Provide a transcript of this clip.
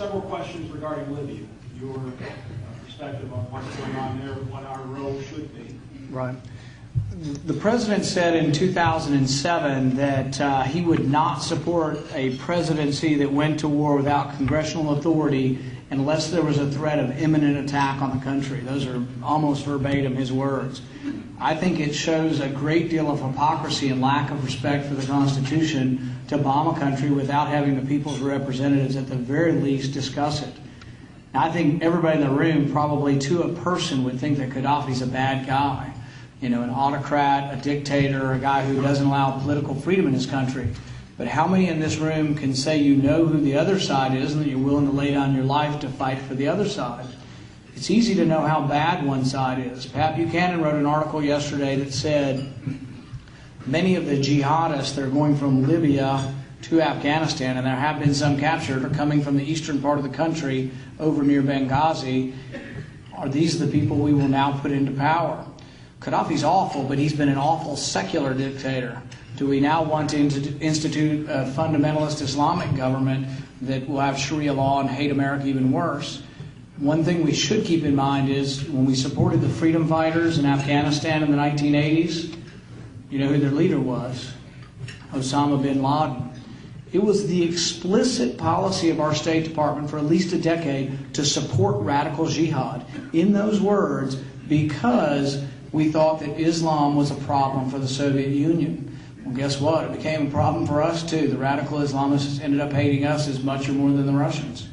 several questions regarding Libya. Your perspective on what's going on there, what our role should be. Right. The president said in 2007 that he would not support a presidency that went to war without congressional authority unless there was a threat of imminent attack on the country. Those are almost verbatim his words. I think it shows a great deal of hypocrisy and lack of respect for the Constitution to bomb a country without having the people's representatives at the very least discuss it. Now, I think everybody in the room, probably to a person, would think that Gaddafi's a bad guy. You know, an autocrat, a dictator, a guy who doesn't allow political freedom in his country. But how many in this room can say you know who the other side is and that you're willing to lay down your life to fight for the other side? It's easy to know how bad one side is. Pat Buchanan wrote an article yesterday that said many of the jihadists that are going from Libya to Afghanistan, and there have been some captured, are coming from the eastern part of the country over near Benghazi. Are these the people we will now put into power? Gaddafi's awful, but he's been an awful secular dictator. Do we now want to institute a fundamentalist Islamic government that will have Sharia law and hate America even worse? One thing we should keep in mind is when we supported the freedom fighters in Afghanistan in the 1980s, you know who their leader was? Osama bin Laden. It was the explicit policy of our State Department for at least a decade to support radical jihad. In those words, because we thought that Islam was a problem for the Soviet Union. Well, guess what? It became a problem for us too. The radical Islamists ended up hating us as much or more than the Russians.